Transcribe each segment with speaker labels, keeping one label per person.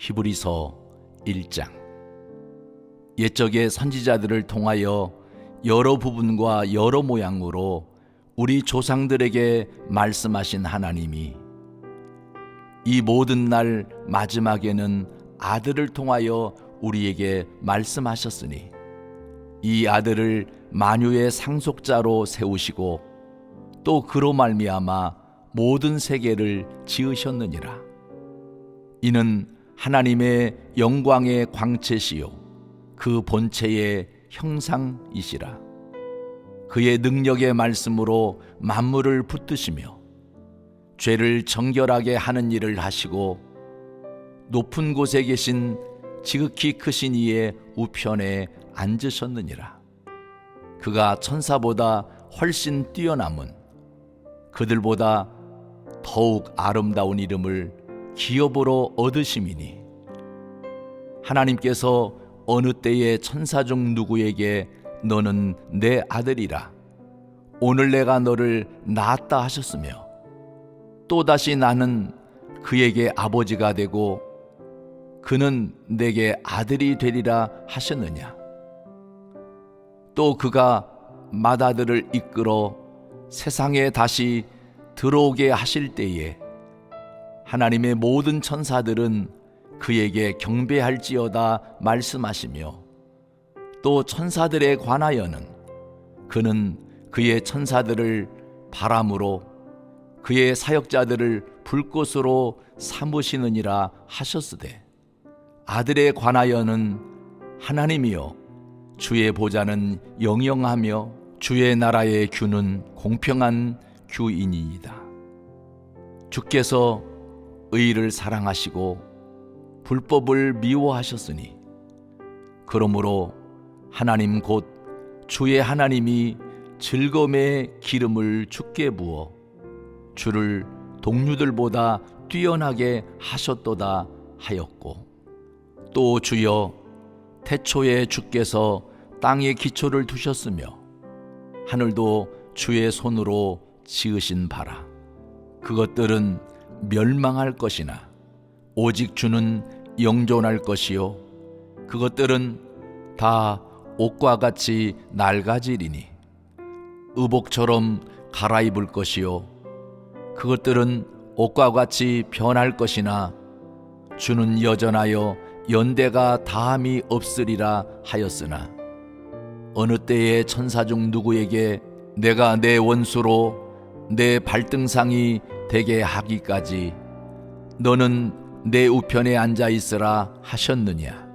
Speaker 1: 히브리서 1장. 옛적의 선지자들을 통하여 여러 부분과 여러 모양으로 우리 조상들에게 말씀하신 하나님이 이 모든 날 마지막에는 아들을 통하여 우리에게 말씀하셨으니 이 아들을 만유의 상속자로 세우시고 또 그로 말미암아 모든 세계를 지으셨느니라. 이는 하나님의 영광의 광채시요 그 본체의 형상이시라. 그의 능력의 말씀으로 만물을 붙드시며 죄를 정결하게 하는 일을 하시고 높은 곳에 계신 지극히 크신 이의 우편에 앉으셨느니라. 그가 천사보다 훨씬 뛰어남은 그들보다 더욱 아름다운 이름을 기업으로 얻으심이니 하나님께서 어느 때에 천사 중 누구에게 너는 내 아들이라 오늘 내가 너를 낳았다 하셨으며 또다시 나는 그에게 아버지가 되고 그는 내게 아들이 되리라 하셨느냐. 또 그가 맏아들을 이끌어 세상에 다시 들어오게 하실 때에 하나님의 모든 천사들은 그에게 경배할지어다 말씀하시며 또 천사들에 관하여는 그는 그의 천사들을 바람으로 그의 사역자들을 불꽃으로 삼으시느니라 하셨으되 아들에 관하여는 하나님이여 주의 보좌는 영영하며 주의 나라의 규는 공평한 규이니이다. 주께서 의를 사랑하시고 불법을 미워하셨으니 그러므로 하나님 곧 주의 하나님이 즐거움의 기름을 주께 부어 주를 동류들보다 뛰어나게 하셨도다 하였고 또 주여 태초에 주께서 땅에 기초를 두셨으며 하늘도 주의 손으로 지으신 바라. 그것들은 멸망할 것이나 오직 주는 영존할 것이요 그것들은 다 옷과 같이 낡아지리니 의복처럼 갈아입을 것이요 그것들은 옷과 같이 변할 것이나 주는 여전하여 연대가 다함이 없으리라 하였으나 어느 때에 천사 중 누구에게 내가 내 원수로 내 발등상이 되게 하기까지 너는 내 우편에 앉아 있으라 하셨느냐.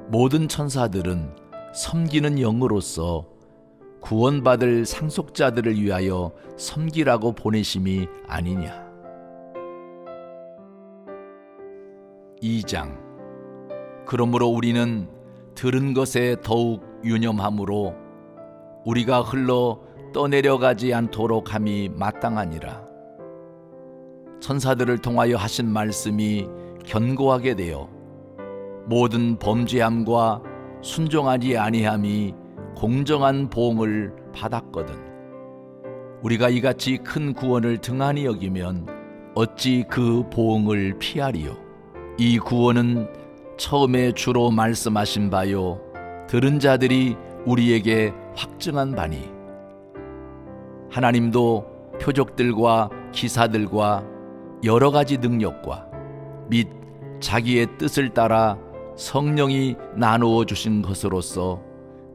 Speaker 1: 모든 천사들은 섬기는 영으로서 구원받을 상속자들을 위하여 섬기라고 보내심이 아니냐. 2장. 그러므로 우리는 들은 것에 더욱 유념함으로 우리가 흘러 떠내려가지 않도록 함이 마땅하니라. 천사들을 통하여 하신 말씀이 견고하게 되어 모든 범죄함과 순종하지 아니함이 공정한 보응을 받았거든. 우리가 이같이 큰 구원을 등한히 여기면 어찌 그 보응을 피하리요. 이 구원은 처음에 주로 말씀하신 바요 들은 자들이 우리에게 확증한 바니 하나님도 표적들과 기사들과 여러 가지 능력과 및 자기의 뜻을 따라 성령이 나누어 주신 것으로서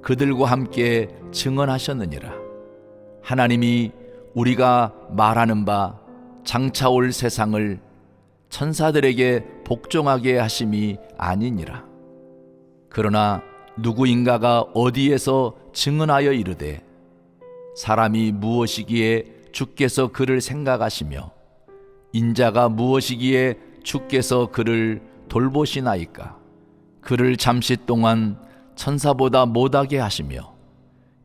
Speaker 1: 그들과 함께 증언하셨느니라. 하나님이 우리가 말하는 바 장차 올 세상을 천사들에게 복종하게 하심이 아니니라. 그러나 누구인가가 어디에서 증언하여 이르되 사람이 무엇이기에 주께서 그를 생각하시며 인자가 무엇이기에 주께서 그를 돌보시나이까. 그를 잠시 동안 천사보다 못하게 하시며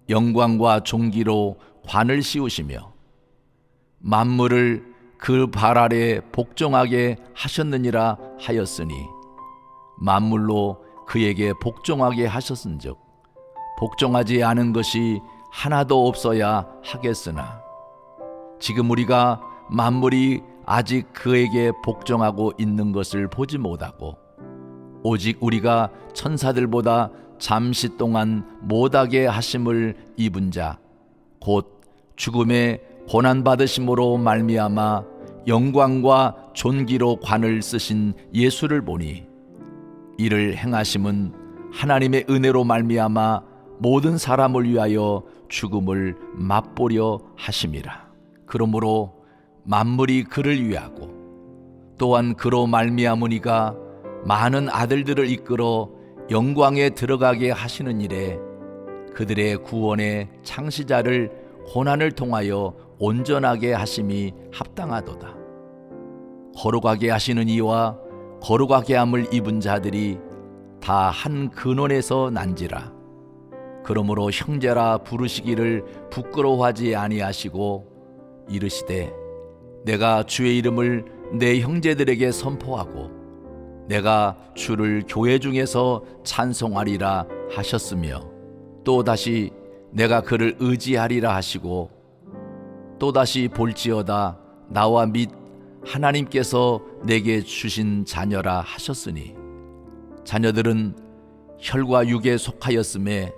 Speaker 1: 영광과 존귀로 관을 씌우시며 만물을 그 발 아래 복종하게 하셨느니라 하였으니 만물로 그에게 복종하게 하셨은즉 복종하지 않은 것이 하나도 없어야 하겠으나 지금 우리가 만물이 아직 그에게 복종하고 있는 것을 보지 못하고 오직 우리가 천사들보다 잠시 동안 못하게 하심을 입은 자 곧 죽음의 고난받으심으로 말미암아 영광과 존귀로 관을 쓰신 예수를 보니 이를 행하심은 하나님의 은혜로 말미암아 모든 사람을 위하여 죽음을 맛보려 하심이라. 그러므로 만물이 그를 위하고 또한 그로 말미암으니가 많은 아들들을 이끌어 영광에 들어가게 하시는 일에 그들의 구원의 창시자를 고난을 통하여 온전하게 하심이 합당하도다. 거룩하게 하시는 이와 거룩하게 함을 입은 자들이 다 한 근원에서 난지라. 그러므로 형제라 부르시기를 부끄러워하지 아니하시고 이르시되 내가 주의 이름을 내 형제들에게 선포하고 내가 주를 교회 중에서 찬송하리라 하셨으며 또다시 내가 그를 의지하리라 하시고 또다시 볼지어다 나와 및 하나님께서 내게 주신 자녀라 하셨으니 자녀들은 혈과 육에 속하였음에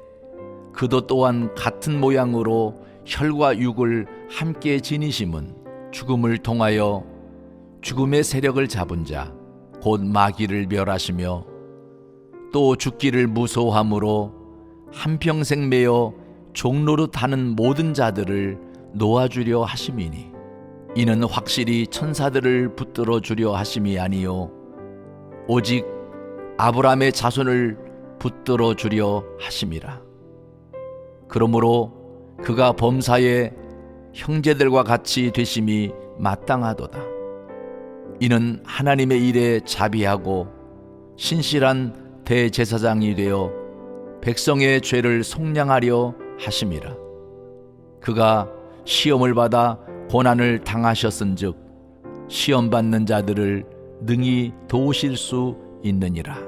Speaker 1: 그도 또한 같은 모양으로 혈과 육을 함께 지니심은 죽음을 통하여 죽음의 세력을 잡은 자 곧 마귀를 멸하시며 또 죽기를 무소함으로 한평생 매여 종로릇 하는 모든 자들을 놓아주려 하심이니 이는 확실히 천사들을 붙들어 주려 하심이 아니요 오직 아브라함의 자손을 붙들어 주려 하심이라. 그러므로 그가 범사에 형제들과 같이 되심이 마땅하도다. 이는 하나님의 일에 자비하고 신실한 대제사장이 되어 백성의 죄를 속량하려 하심이라. 그가 시험을 받아 고난을 당하셨은즉 시험 받는 자들을 능히 도우실 수 있느니라.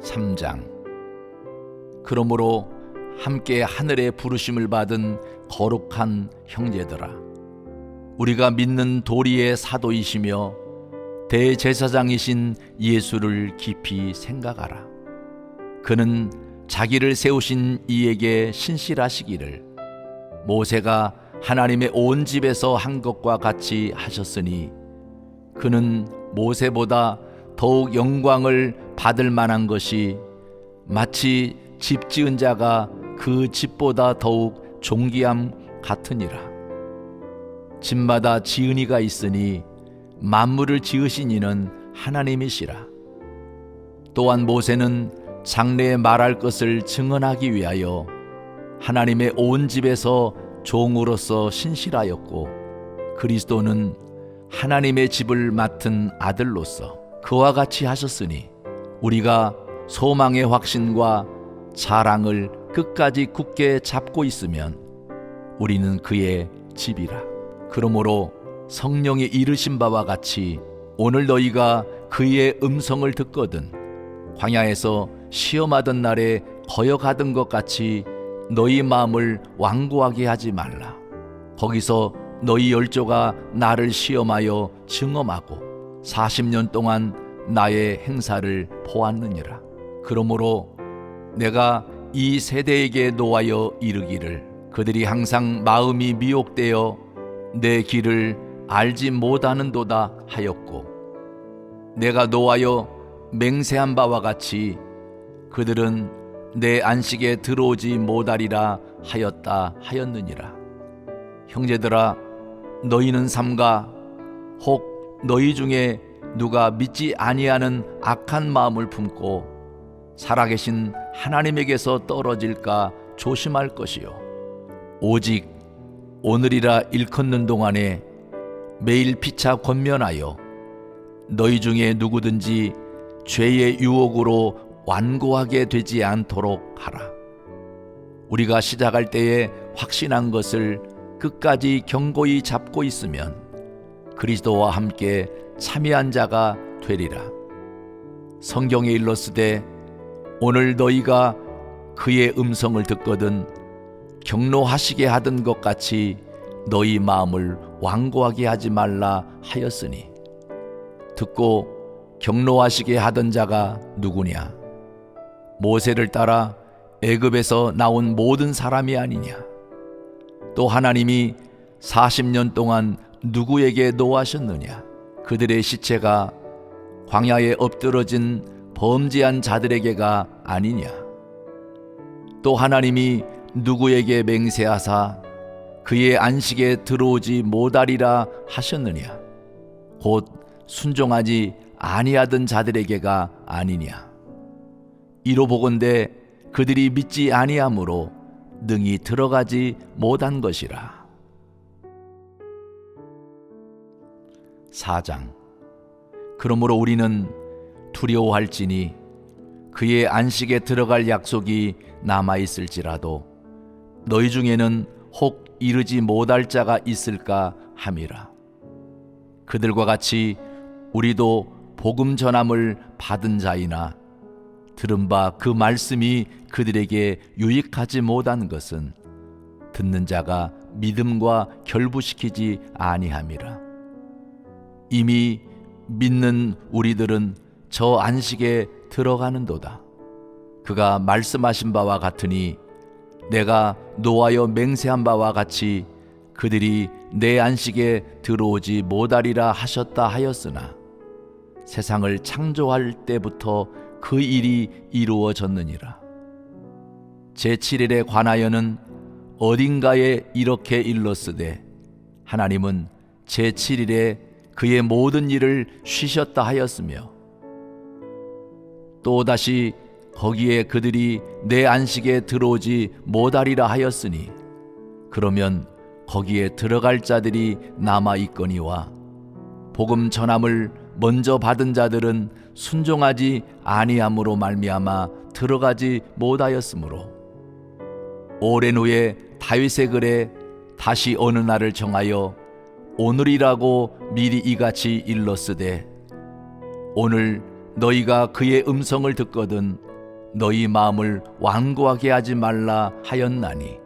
Speaker 1: 3장. 그러므로 함께 하늘의 부르심을 받은 거룩한 형제들아, 우리가 믿는 도리의 사도이시며 대제사장이신 예수를 깊이 생각하라. 그는 자기를 세우신 이에게 신실하시기를 모세가 하나님의 온 집에서 한 것과 같이 하셨으니 그는 모세보다 더욱 영광을 받을 만한 것이 마치 집 지은 자가 그 집보다 더욱 존귀함 같으니라. 집마다 지은이가 있으니 만물을 지으신 이는 하나님이시라. 또한 모세는 장래에 말할 것을 증언하기 위하여 하나님의 온 집에서 종으로서 신실하였고 그리스도는 하나님의 집을 맡은 아들로서 그와 같이 하셨으니 우리가 소망의 확신과 자랑을 끝까지 굳게 잡고 있으면 우리는 그의 집이라. 그러므로 성령이 이르신 바와 같이 오늘 너희가 그의 음성을 듣거든 광야에서 시험하던 날에 거역하던 것 같이 너희 마음을 완고하게 하지 말라. 거기서 너희 열조가 나를 시험하여 증험하고 40년 동안 나의 행사를 보았느니라. 그러므로 내가 이 세대에게 노하여 이르기를 그들이 항상 마음이 미혹되어 내 길을 알지 못하는도다 하였고 내가 노하여 맹세한 바와 같이 그들은 내 안식에 들어오지 못하리라 하였다 하였느니라. 형제들아, 너희는 삼가 혹 너희 중에 누가 믿지 아니하는 악한 마음을 품고 살아계신 하나님에게서 떨어질까 조심할 것이요 오직 오늘이라 일컫는 동안에 매일 피차 권면하여 너희 중에 누구든지 죄의 유혹으로 완고하게 되지 않도록 하라. 우리가 시작할 때에 확신한 것을 끝까지 견고히 잡고 있으면 그리스도와 함께 참여한 자가 되리라. 성경에 일렀으되 오늘 너희가 그의 음성을 듣거든 경노하시게 하던 것 같이 너희 마음을 완고하게 하지 말라 하였으니 듣고 경노하시게 하던 자가 누구냐? 모세를 따라 애굽에서 나온 모든 사람이 아니냐? 또 하나님이 40년 동안 누구에게 노하셨느냐? 그들의 시체가 광야에 엎드러진 범죄한 자들에게가 아니냐? 또 하나님이 누구에게 맹세하사 그의 안식에 들어오지 못하리라 하셨느냐? 곧 순종하지 아니하던 자들에게가 아니냐? 이로 보건대 그들이 믿지 아니하므로 능히 들어가지 못한 것이라. 4장. 그러므로 우리는 두려워할지니 그의 안식에 들어갈 약속이 남아있을지라도 너희 중에는 혹 이르지 못할 자가 있을까 함이라. 그들과 같이 우리도 복음 전함을 받은 자이나 들은 바 그 말씀이 그들에게 유익하지 못한 것은 듣는 자가 믿음과 결부시키지 아니함이라. 이미 믿는 우리들은 저 안식에 들어가는도다. 그가 말씀하신 바와 같으니 내가 노하여 맹세한 바와 같이 그들이 내 안식에 들어오지 못하리라 하셨다 하였으나 세상을 창조할 때부터 그 일이 이루어졌느니라. 제7일에 관하여는 어딘가에 이렇게 일렀으되 하나님은 제7일에 그의 모든 일을 쉬셨다 하였으며 또다시 거기에 그들이 내 안식에 들어오지 못하리라 하였으니 그러면 거기에 들어갈 자들이 남아 있거니와 복음 전함을 먼저 받은 자들은 순종하지 아니함으로 말미암아 들어가지 못하였으므로 오랜 후에 다윗의 글에 다시 어느 날을 정하여 오늘이라고 미리 이같이 일렀으되 오늘 너희가 그의 음성을 듣거든 너희 마음을 완고하게 하지 말라 하였나니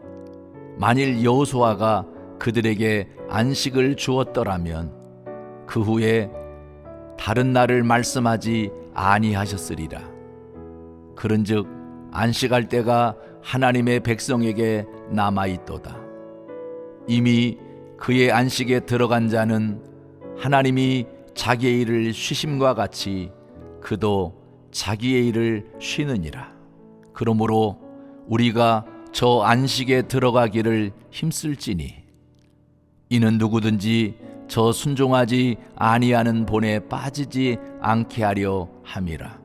Speaker 1: 만일 여호수아가 그들에게 안식을 주었더라면 그 후에 다른 날을 말씀하지 아니하셨으리라. 그런즉 안식할 때가 하나님의 백성에게 남아있도다. 이미 그의 안식에 들어간 자는 하나님이 자기의 일을 쉬심과 같이 그도 자기의 일을 쉬느니라. 그러므로 우리가 저 안식에 들어가기를 힘쓸지니 이는 누구든지 저 순종하지 아니하는 본에 빠지지 않게 하려 함이라.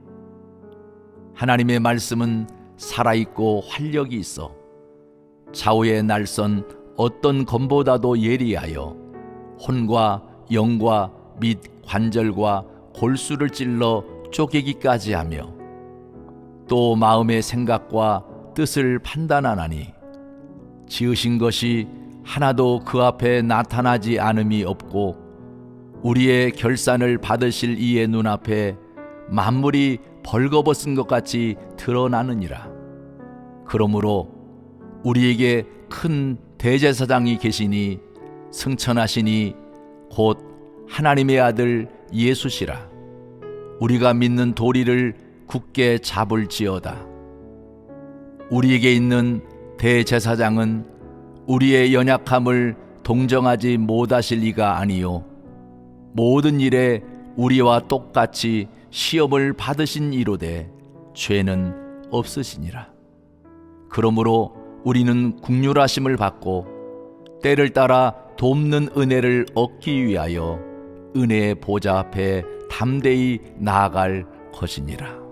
Speaker 1: 하나님의 말씀은 살아있고 활력이 있어 좌우의 날선 어떤 검보다도 예리하여 혼과 영과 및 관절과 골수를 찔러 쪼개기까지 하며 또 마음의 생각과 뜻을 판단하나니 지으신 것이 하나도 그 앞에 나타나지 않음이 없고 우리의 결산을 받으실 이의 눈앞에 만물이 벌거벗은 것 같이 드러나느니라. 그러므로 우리에게 큰 대제사장이 계시니 승천하시니 곧 하나님의 아들 예수시라. 우리가 믿는 도리를 굳게 잡을지어다. 우리에게 있는 대제사장은 우리의 연약함을 동정하지 못하실 이가 아니요 모든 일에 우리와 똑같이 시험을 받으신 이로되 죄는 없으시니라. 그러므로 우리는 긍휼하심을 받고 때를 따라 돕는 은혜를 얻기 위하여 은혜의 보좌 앞에 담대히 나아갈 것이니라.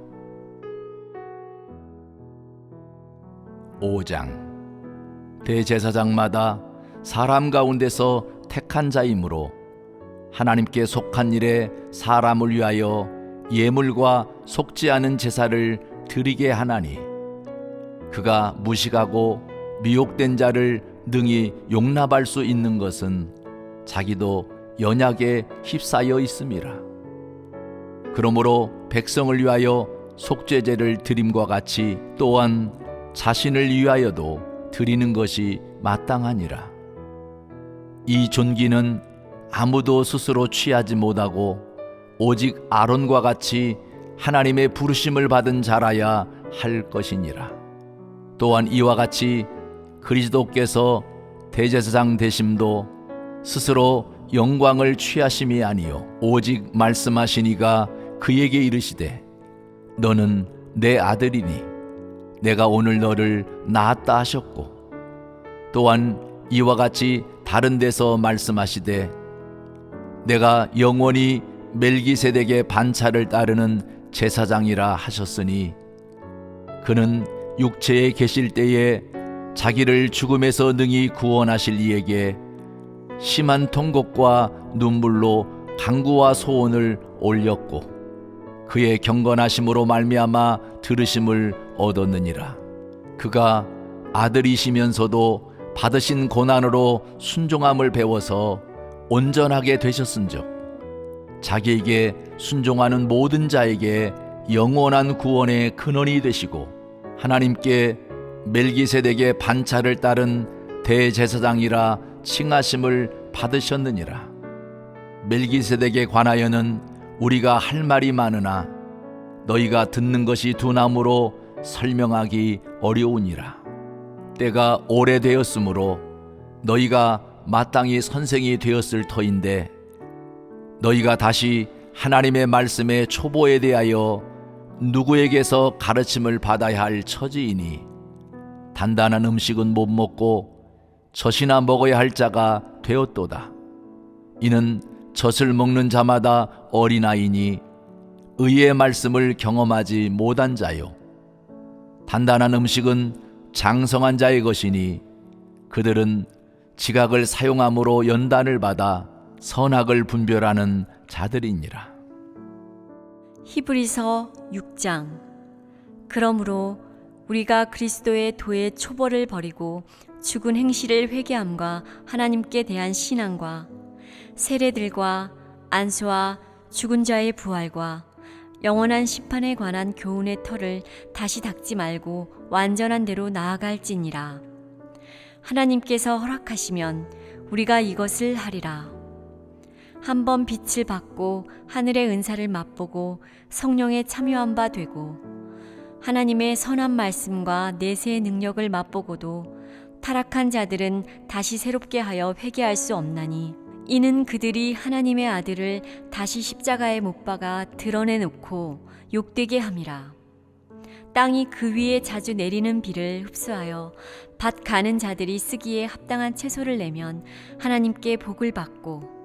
Speaker 1: 5장. 대제사장마다 사람 가운데서 택한 자이므로 하나님께 속한 일에 사람을 위하여 예물과 속지 않은 제사를 드리게 하나니 그가 무식하고 미혹된 자를 능히 용납할 수 있는 것은 자기도 연약에 휩싸여 있음이라. 그러므로 백성을 위하여 속죄제를 드림과 같이 또한 자신을 위하여도 드리는 것이 마땅하니라. 이 존귀는 아무도 스스로 취하지 못하고 오직 아론과 같이 하나님의 부르심을 받은 자라야 할 것이니라. 또한 이와 같이 그리스도께서 대제사장 되심도 스스로 영광을 취하심이 아니요 오직 말씀하시니가 그에게 이르시되 너는 내 아들이니 내가 오늘 너를 낳았다 하셨고, 또한 이와 같이 다른 데서 말씀하시되 내가 영원히 멜기세덱의 반차를 따르는 제사장이라 하셨으니 그는 육체에 계실 때에 자기를 죽음에서 능히 구원하실 이에게 심한 통곡과 눈물로 간구와 소원을 올렸고 그의 경건하심으로 말미암아 들으심을 얻었느니라. 그가 아들이시면서도 받으신 고난으로 순종함을 배워서 온전하게 되셨은즉 자기에게 순종하는 모든 자에게 영원한 구원의 근원이 되시고 하나님께 멜기세덱의 반차를 따른 대제사장이라 칭하심을 받으셨느니라. 멜기세덱에 관하여는 우리가 할 말이 많으나 너희가 듣는 것이 두나무로 설명하기 어려우니라. 때가 오래되었으므로 너희가 마땅히 선생이 되었을 터인데 너희가 다시 하나님의 말씀의 초보에 대하여 누구에게서 가르침을 받아야 할 처지이니 단단한 음식은 못 먹고 젖이나 먹어야 할 자가 되었도다. 이는 젖을 먹는 자마다 어린아이니 의의 말씀을 경험하지 못한 자요 단단한 음식은 장성한 자의 것이니 그들은 지각을 사용함으로 연단을 받아 선악을 분별하는 자들이니라.
Speaker 2: 히브리서 6장. 그러므로 우리가 그리스도의 도의 초벌을 버리고 죽은 행실을 회개함과 하나님께 대한 신앙과 세례들과 안수와 죽은 자의 부활과 영원한 심판에 관한 교훈의 털을 다시 닦지 말고 완전한 대로 나아갈지니라. 하나님께서 허락하시면 우리가 이것을 하리라. 한번 빛을 받고 하늘의 은사를 맛보고 성령에 참여한 바 되고 하나님의 선한 말씀과 내세의 능력을 맛보고도 타락한 자들은 다시 새롭게 하여 회개할 수 없나니 이는 그들이 하나님의 아들을 다시 십자가에 못 박아 드러내놓고 욕되게 함이라. 땅이 그 위에 자주 내리는 비를 흡수하여 밭 가는 자들이 쓰기에 합당한 채소를 내면 하나님께 복을 받고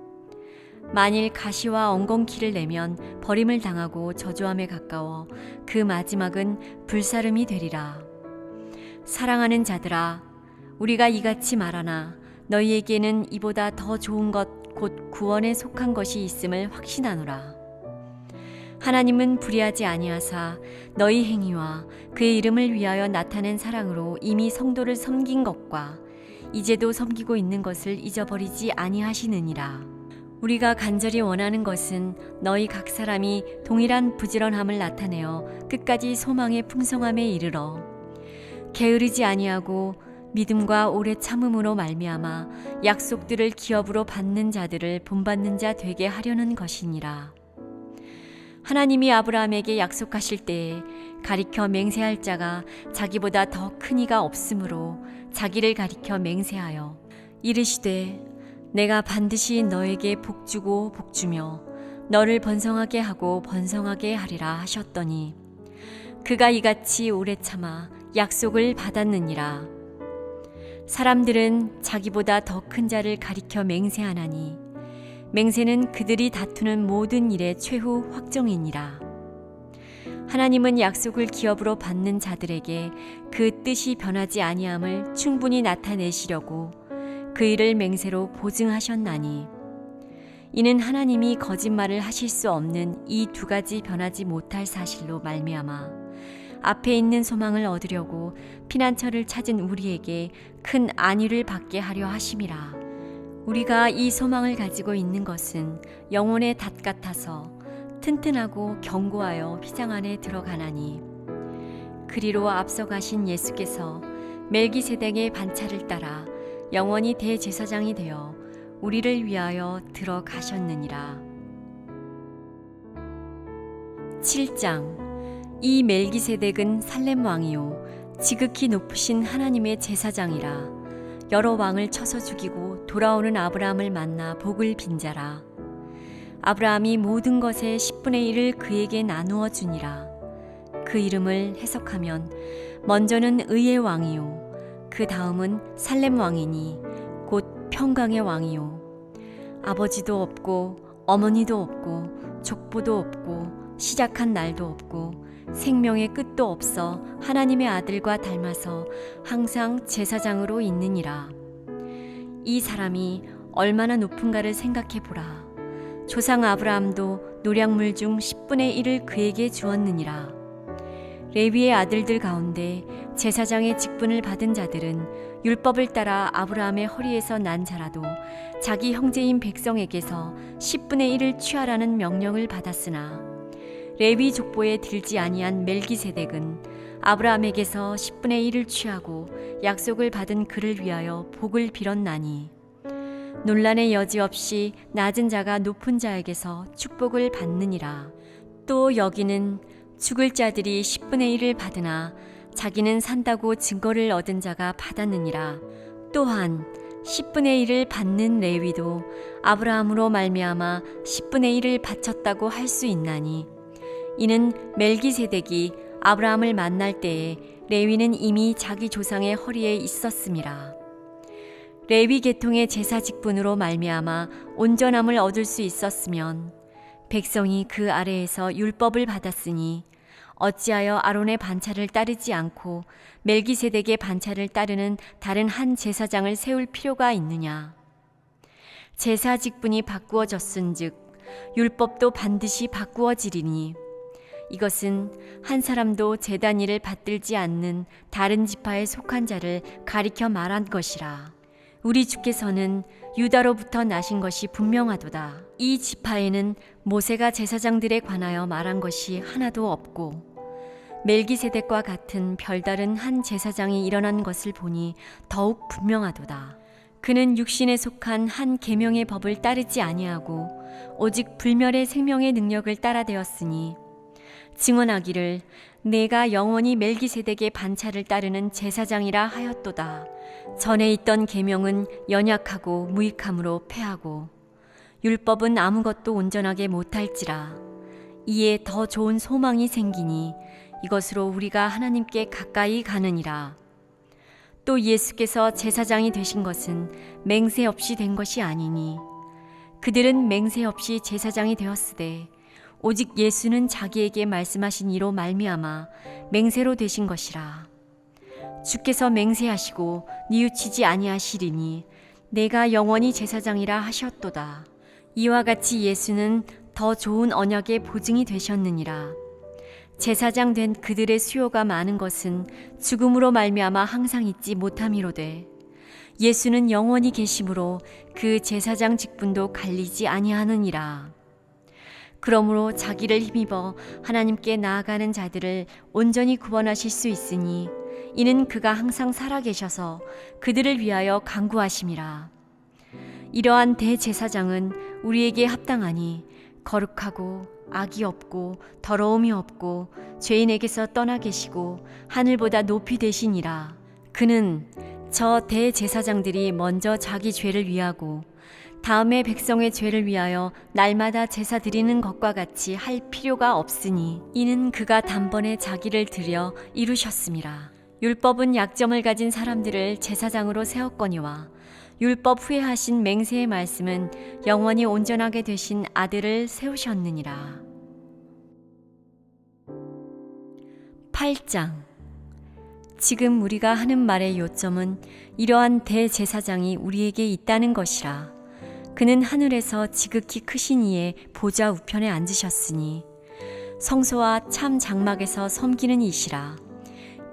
Speaker 2: 만일 가시와 엉겅퀴를 내면 버림을 당하고 저주함에 가까워 그 마지막은 불사름이 되리라. 사랑하는 자들아, 우리가 이같이 말하나 너희에게는 이보다 더 좋은 것 곧 구원에 속한 것이 있음을 확신하노라. 하나님은 불의하지 아니하사 너희 행위와 그의 이름을 위하여 나타낸 사랑으로 이미 성도를 섬긴 것과 이제도 섬기고 있는 것을 잊어버리지 아니하시느니라. 우리가 간절히 원하는 것은 너희 각 사람이 동일한 부지런함을 나타내어 끝까지 소망의 풍성함에 이르러 게으르지 아니하고 믿음과 오래 참음으로 말미암아 약속들을 기업으로 받는 자들을 본받는 자 되게 하려는 것이니라. 하나님이 아브라함에게 약속하실 때에 가리켜 맹세할 자가 자기보다 더 큰 이가 없으므로 자기를 가리켜 맹세하여 이르시되 내가 반드시 너에게 복주고 복주며 너를 번성하게 하고 번성하게 하리라 하셨더니 그가 이같이 오래 참아 약속을 받았느니라. 사람들은 자기보다 더 큰 자를 가리켜 맹세하나니 맹세는 그들이 다투는 모든 일의 최후 확정이니라. 하나님은 약속을 기업으로 받는 자들에게 그 뜻이 변하지 아니함을 충분히 나타내시려고 그 일을 맹세로 보증하셨나니 이는 하나님이 거짓말을 하실 수 없는 이 두 가지 변하지 못할 사실로 말미암아 앞에 있는 소망을 얻으려고 피난처를 찾은 우리에게 큰 안위를 받게 하려 하심이라. 우리가 이 소망을 가지고 있는 것은 영혼의 닷 같아서 튼튼하고 견고하여 휘장 안에 들어가나니 그리로 앞서가신 예수께서 멜기세덱의 반차를 따라 영원히 대제사장이 되어 우리를 위하여 들어가셨느니라. 7장. 이 멜기세덱은 살렘 왕이요 지극히 높으신 하나님의 제사장이라. 여러 왕을 쳐서 죽이고 돌아오는 아브라함을 만나 복을 빈 자라. 아브라함이 모든 것의 10분의 1을 그에게 나누어 주니라. 그 이름을 해석하면 먼저는 의의 왕이요 그 다음은 살렘 왕이니 곧 평강의 왕이요 아버지도 없고 어머니도 없고 족보도 없고 시작한 날도 없고 생명의 끝도 없어 하나님의 아들과 닮아서 항상 제사장으로 있느니라. 이 사람이 얼마나 높은가를 생각해 보라. 조상 아브라함도 노량물 중 10분의 1을 그에게 주었느니라. 레위의 아들들 가운데 제사장의 직분을 받은 자들은 율법을 따라 아브라함의 허리에서 난 자라도 자기 형제인 백성에게서 10분의 1을 취하라는 명령을 받았으나 레위 족보에 들지 아니한 멜기세덱은 아브라함에게서 10분의 1을 취하고 약속을 받은 그를 위하여 복을 빌었나니 논란의 여지 없이 낮은 자가 높은 자에게서 축복을 받느니라. 또 여기는 죽을 자들이 10분의 1을 받으나 자기는 산다고 증거를 얻은 자가 받았느니라. 또한 10분의 1을 받는 레위도 아브라함으로 말미암아 10분의 1을 바쳤다고 할 수 있나니 이는 멜기세덱이 아브라함을 만날 때에 레위는 이미 자기 조상의 허리에 있었음이라. 레위 계통의 제사 직분으로 말미암아 온전함을 얻을 수 있었으면 백성이 그 아래에서 율법을 받았으니 어찌하여 아론의 반차를 따르지 않고 멜기세덱의 반차를 따르는 다른 한 제사장을 세울 필요가 있느냐. 제사 직분이 바꾸어졌은즉 율법도 반드시 바꾸어지리니 이것은 한 사람도 제단 일을 받들지 않는 다른 지파에 속한 자를 가리켜 말한 것이라. 우리 주께서는 유다로부터 나신 것이 분명하도다. 이 지파에는 모세가 제사장들에 관하여 말한 것이 하나도 없고 멜기세덱과 같은 별다른 한 제사장이 일어난 것을 보니 더욱 분명하도다. 그는 육신에 속한 한 계명의 법을 따르지 아니하고 오직 불멸의 생명의 능력을 따라 되었으니 증언하기를 내가 영원히 멜기세덱의 반차를 따르는 제사장이라 하였도다. 전에 있던 계명은 연약하고 무익함으로 패하고 율법은 아무것도 온전하게 못할지라. 이에 더 좋은 소망이 생기니 이것으로 우리가 하나님께 가까이 가느니라. 또 예수께서 제사장이 되신 것은 맹세 없이 된 것이 아니니 그들은 맹세 없이 제사장이 되었으되 오직 예수는 자기에게 말씀하신 이로 말미암아 맹세로 되신 것이라. 주께서 맹세하시고 뉘우치지 아니하시리니 내가 영원히 제사장이라 하셨도다. 이와 같이 예수는 더 좋은 언약의 보증이 되셨느니라. 제사장 된 그들의 수요가 많은 것은 죽음으로 말미암아 항상 잊지 못함이로되 예수는 영원히 계심으로 그 제사장 직분도 갈리지 아니하느니라. 그러므로 자기를 힘입어 하나님께 나아가는 자들을 온전히 구원하실 수 있으니 이는 그가 항상 살아계셔서 그들을 위하여 간구하심이라. 이러한 대제사장은 우리에게 합당하니 거룩하고 악이 없고 더러움이 없고 죄인에게서 떠나 계시고 하늘보다 높이 되시니라. 그는 저 대제사장들이 먼저 자기 죄를 위하고 다음에 백성의 죄를 위하여 날마다 제사 드리는 것과 같이 할 필요가 없으니 이는 그가 단번에 자기를 드려 이루셨음이라. 율법은 약점을 가진 사람들을 제사장으로 세웠거니와 율법 후에 하신 맹세의 말씀은 영원히 온전하게 되신 아들을 세우셨느니라. 8장. 지금 우리가 하는 말의 요점은 이러한 대제사장이 우리에게 있다는 것이라. 그는 하늘에서 지극히 크신 이의 보좌 우편에 앉으셨으니 성소와 참 장막에서 섬기는 이시라.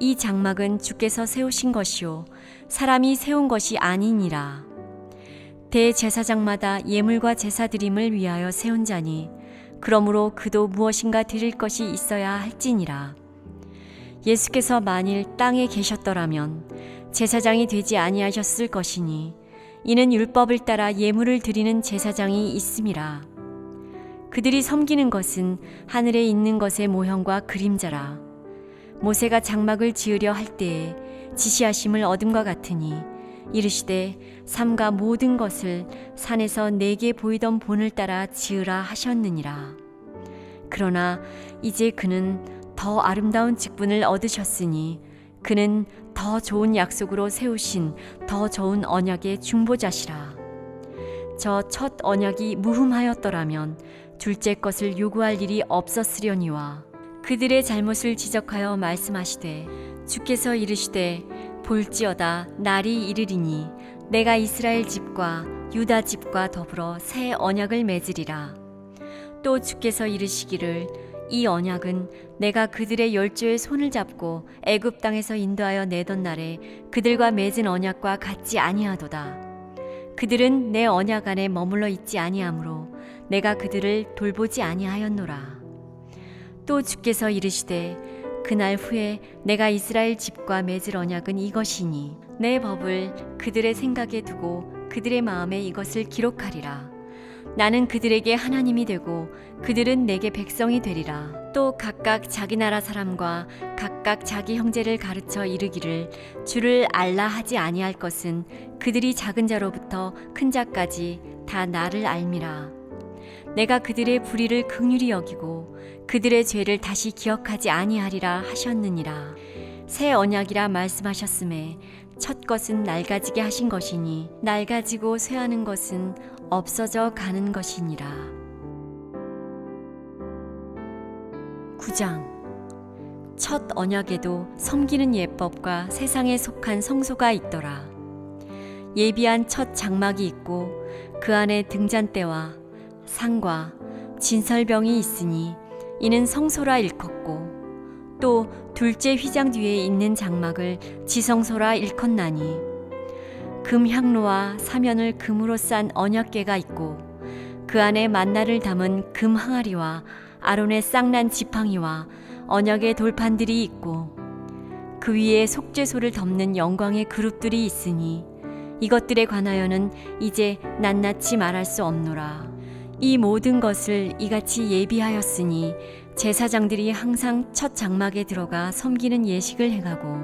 Speaker 2: 이 장막은 주께서 세우신 것이요 사람이 세운 것이 아니니라. 대제사장마다 예물과 제사 드림을 위하여 세운 자니 그러므로 그도 무엇인가 드릴 것이 있어야 할지니라. 예수께서 만일 땅에 계셨더라면 제사장이 되지 아니하셨을 것이니 이는 율법을 따라 예물을 드리는 제사장이 있음이라. 그들이 섬기는 것은 하늘에 있는 것의 모형과 그림자라. 모세가 장막을 지으려 할 때에 지시하심을 얻음과 같으니 이르시되 삼가 모든 것을 산에서 내게 보이던 본을 따라 지으라 하셨느니라. 그러나 이제 그는 더 아름다운 직분을 얻으셨으니 그는 더 좋은 약속으로 세우신 더 좋은 언약의 중보자시라. 저 첫 언약이 무흠하였더라면 둘째 것을 요구할 일이 없었으려니와 그들의 잘못을 지적하여 말씀하시되 주께서 이르시되 볼지어다 날이 이르리니 내가 이스라엘 집과 유다 집과 더불어 새 언약을 맺으리라. 또 주께서 이르시기를 이 언약은 내가 그들의 열조의 손을 잡고 애굽 땅에서 인도하여 내던 날에 그들과 맺은 언약과 같지 아니하도다. 그들은 내 언약 안에 머물러 있지 아니하므로 내가 그들을 돌보지 아니하였노라. 또 주께서 이르시되 그날 후에 내가 이스라엘 집과 맺을 언약은 이것이니 내 법을 그들의 생각에 두고 그들의 마음에 이것을 기록하리라. 나는 그들에게 하나님이 되고 그들은 내게 백성이 되리라. 또 각각 자기 나라 사람과 각각 자기 형제를 가르쳐 이르기를 주를 알라 하지 아니할 것은 그들이 작은 자로부터 큰 자까지 다 나를 알미라. 내가 그들의 불의를 긍휼히 여기고 그들의 죄를 다시 기억하지 아니하리라 하셨느니라. 새 언약이라 말씀하셨음에 첫 것은 낡아지게 하신 것이니 낡아지고 쇠하는 것은 없어져 가는 것이니라. 9장. 첫 언약에도 섬기는 예법과 세상에 속한 성소가 있더라. 예비한 첫 장막이 있고 그 안에 등잔대와 상과 진설병이 있으니 이는 성소라 일컫고 또 둘째 휘장 뒤에 있는 장막을 지성소라 일컫나니 금향로와 사면을 금으로 싼 언약궤가 있고 그 안에 만나를 담은 금 항아리와 아론의 쌍난 지팡이와 언약의 돌판들이 있고 그 위에 속죄소를 덮는 영광의 그룹들이 있으니 이것들에 관하여는 이제 낱낱이 말할 수 없노라. 이 모든 것을 이같이 예비하였으니 제사장들이 항상 첫 장막에 들어가 섬기는 예식을 행하고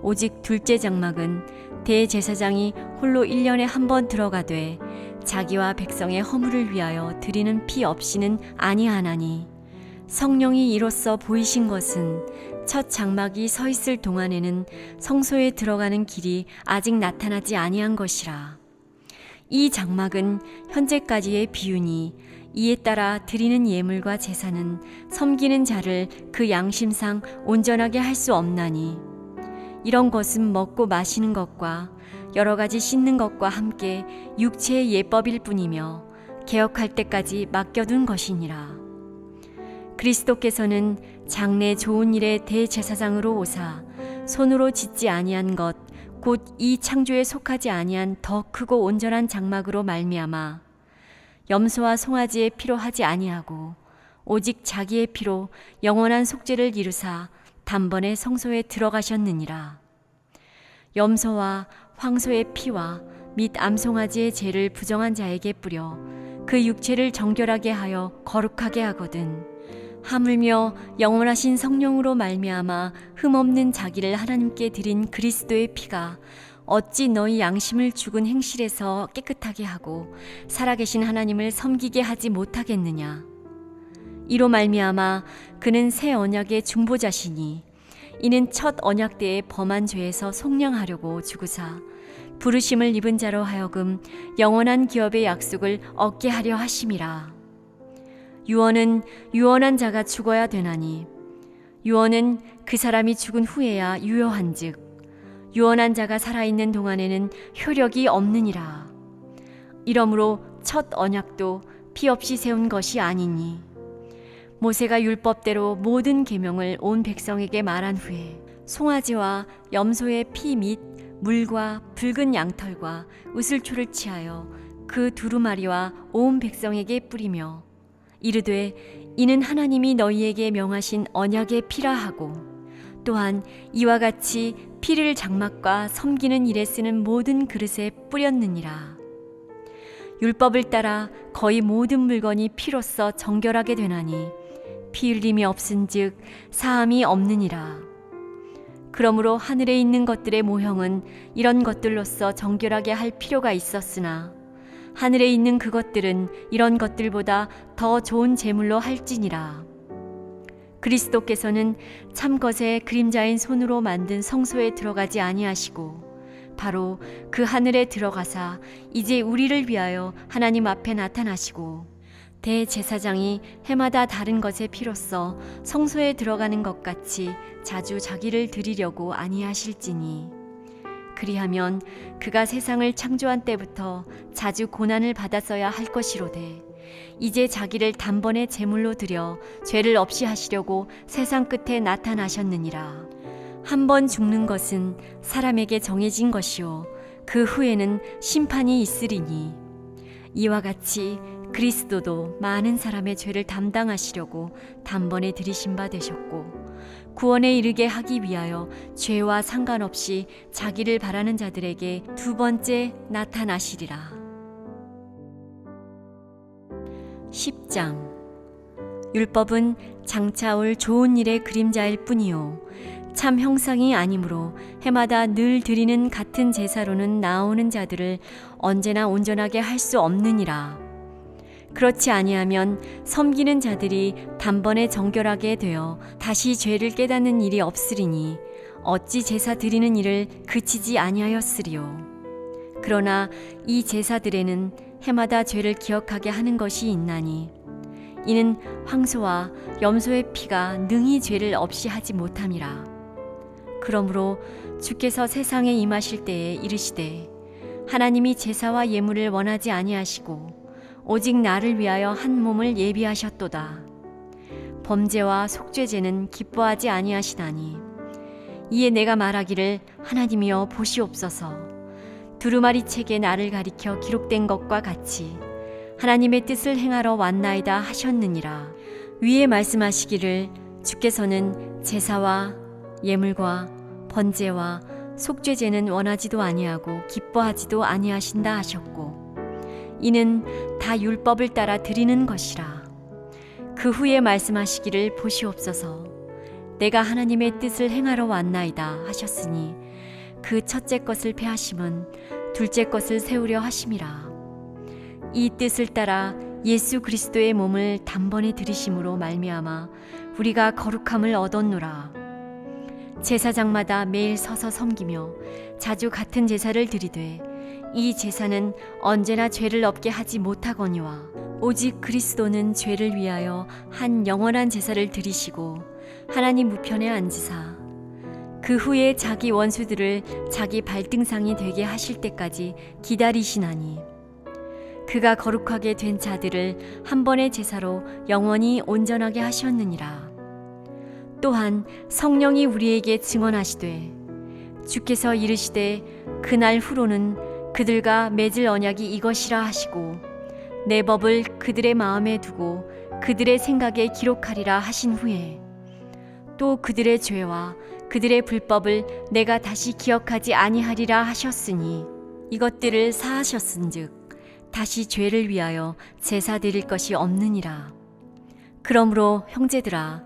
Speaker 2: 오직 둘째 장막은 대제사장이 홀로 1년에 한 번 들어가되 자기와 백성의 허물을 위하여 드리는 피 없이는 아니하나니 성령이 이로써 보이신 것은 첫 장막이 서 있을 동안에는 성소에 들어가는 길이 아직 나타나지 아니한 것이라. 이 장막은 현재까지의 비유니 이에 따라 드리는 예물과 제사는 섬기는 자를 그 양심상 온전하게 할 수 없나니 이런 것은 먹고 마시는 것과 여러 가지 씻는 것과 함께 육체의 예법일 뿐이며 개혁할 때까지 맡겨둔 것이니라. 그리스도께서는 장래 좋은 일의 대제사장으로 오사 손으로 짓지 아니한 것 곧 이 창조에 속하지 아니한 더 크고 온전한 장막으로 말미암아 염소와 송아지의 피로 하지 아니하고 오직 자기의 피로 영원한 속죄를 이루사 단번에 성소에 들어가셨느니라. 염소와 황소의 피와 및 암송아지의 죄를 부정한 자에게 뿌려 그 육체를 정결하게 하여 거룩하게 하거든 하물며 영원하신 성령으로 말미암아 흠없는 자기를 하나님께 드린 그리스도의 피가 어찌 너희 양심을 죽은 행실에서 깨끗하게 하고 살아계신 하나님을 섬기게 하지 못하겠느냐. 이로 말미암아 그는 새 언약의 중보자시니 이는 첫 언약 때에 범한 죄에서 속량하려고 죽으사 부르심을 입은 자로 하여금 영원한 기업의 약속을 얻게 하려 하심이라. 유언은 유언한 자가 죽어야 되나니 유언은 그 사람이 죽은 후에야 유효한즉 유언한 자가 살아있는 동안에는 효력이 없느니라. 이러므로 첫 언약도 피 없이 세운 것이 아니니 모세가 율법대로 모든 계명을 온 백성에게 말한 후에 송아지와 염소의 피 및 물과 붉은 양털과 으슬초를 취하여 그 두루마리와 온 백성에게 뿌리며 이르되 이는 하나님이 너희에게 명하신 언약의 피라 하고 또한 이와 같이 피를 장막과 섬기는 일에 쓰는 모든 그릇에 뿌렸느니라. 율법을 따라 거의 모든 물건이 피로써 정결하게 되나니 피 흘림이 없은즉 사함이 없느니라. 그러므로 하늘에 있는 것들의 모형은 이런 것들로서 정결하게 할 필요가 있었으나 하늘에 있는 그것들은 이런 것들보다 더 좋은 제물로 할지니라. 그리스도께서는 참것의 그림자인 손으로 만든 성소에 들어가지 아니하시고 바로 그 하늘에 들어가사 이제 우리를 위하여 하나님 앞에 나타나시고 대제사장이 해마다 다른 것의 피로써 성소에 들어가는 것 같이 자주 자기를 드리려고 아니하실지니 그리하면 그가 세상을 창조한 때부터 자주 고난을 받았어야 할 것이로되 이제 자기를 단번에 제물로 드려 죄를 없이 하시려고 세상 끝에 나타나셨느니라. 한 번 죽는 것은 사람에게 정해진 것이요 그 후에는 심판이 있으리니 이와 같이 그리스도도 많은 사람의 죄를 담당하시려고 단번에 들이신 바 되셨고 구원에 이르게 하기 위하여 죄와 상관없이 자기를 바라는 자들에게 두 번째 나타나시리라. 10장 율법은 장차 올 좋은 일의 그림자일 뿐이요 참 형상이 아니므로 해마다 늘 드리는 같은 제사로는 나오는 자들을 언제나 온전하게 할 수 없느니라. 그렇지 아니하면 섬기는 자들이 단번에 정결하게 되어 다시 죄를 깨닫는 일이 없으리니 어찌 제사 드리는 일을 그치지 아니하였으리요. 그러나 이 제사들에는 해마다 죄를 기억하게 하는 것이 있나니 이는 황소와 염소의 피가 능히 죄를 없이 하지 못함이라. 그러므로 주께서 세상에 임하실 때에 이르시되 하나님이 제사와 예물을 원하지 아니하시고 오직 나를 위하여 한 몸을 예비하셨도다. 범죄와 속죄제는 기뻐하지 아니하시나니 이에 내가 말하기를 하나님이여 보시옵소서 두루마리 책에 나를 가리켜 기록된 것과 같이 하나님의 뜻을 행하러 왔나이다 하셨느니라. 위에 말씀하시기를 주께서는 제사와 예물과 번제와 속죄제는 원하지도 아니하고 기뻐하지도 아니하신다 하셨고 이는 다 율법을 따라 드리는 것이라. 그 후에 말씀하시기를 보시옵소서 내가 하나님의 뜻을 행하러 왔나이다 하셨으니 그 첫째 것을 폐하심은 둘째 것을 세우려 하심이라. 이 뜻을 따라 예수 그리스도의 몸을 단번에 들이심으로 말미암아 우리가 거룩함을 얻었노라. 제사장마다 매일 서서 섬기며 자주 같은 제사를 드리되 이 제사는 언제나 죄를 없게 하지 못하거니와 오직 그리스도는 죄를 위하여 한 영원한 제사를 드리시고 하나님 우편에 앉으사 그 후에 자기 원수들을 자기 발등상이 되게 하실 때까지 기다리시나니 그가 거룩하게 된 자들을 한 번의 제사로 영원히 온전하게 하셨느니라. 또한 성령이 우리에게 증언하시되 주께서 이르시되 그날 후로는 그들과 맺을 언약이 이것이라 하시고 내 법을 그들의 마음에 두고 그들의 생각에 기록하리라 하신 후에 또 그들의 죄와 그들의 불법을 내가 다시 기억하지 아니하리라 하셨으니 이것들을 사하셨은즉 다시 죄를 위하여 제사 드릴 것이 없느니라. 그러므로 형제들아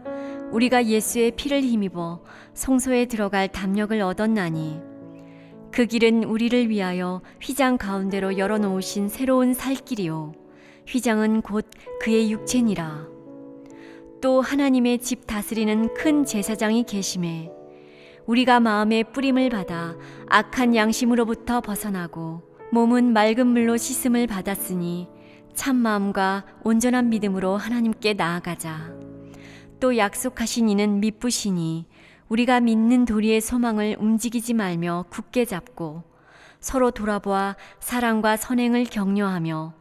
Speaker 2: 우리가 예수의 피를 힘입어 성소에 들어갈 담력을 얻었나니 그 길은 우리를 위하여 휘장 가운데로 열어놓으신 새로운 살 길이요 휘장은 곧 그의 육체니라. 또 하나님의 집 다스리는 큰 제사장이 계심에 우리가 마음의 뿌림을 받아 악한 양심으로부터 벗어나고 몸은 맑은 물로 씻음을 받았으니 참 마음과 온전한 믿음으로 하나님께 나아가자. 또 약속하신 이는 미쁘시니 우리가 믿는 도리의 소망을 움직이지 말며 굳게 잡고 서로 돌아보아 사랑과 선행을 격려하며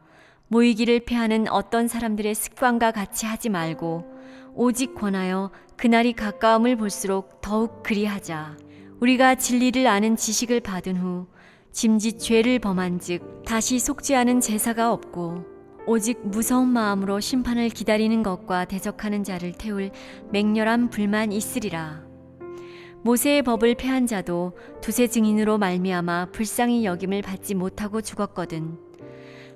Speaker 2: 모이기를 패하는 어떤 사람들의 습관과 같이 하지 말고 오직 권하여 그날이 가까움을 볼수록 더욱 그리하자. 우리가 진리를 아는 지식을 받은 후 짐짓 죄를 범한즉 다시 속죄하는 제사가 없고 오직 무서운 마음으로 심판을 기다리는 것과 대적하는 자를 태울 맹렬한 불만 있으리라. 모세의 법을 폐한 자도 두세 증인으로 말미암아 불쌍히 여김을 받지 못하고 죽었거든.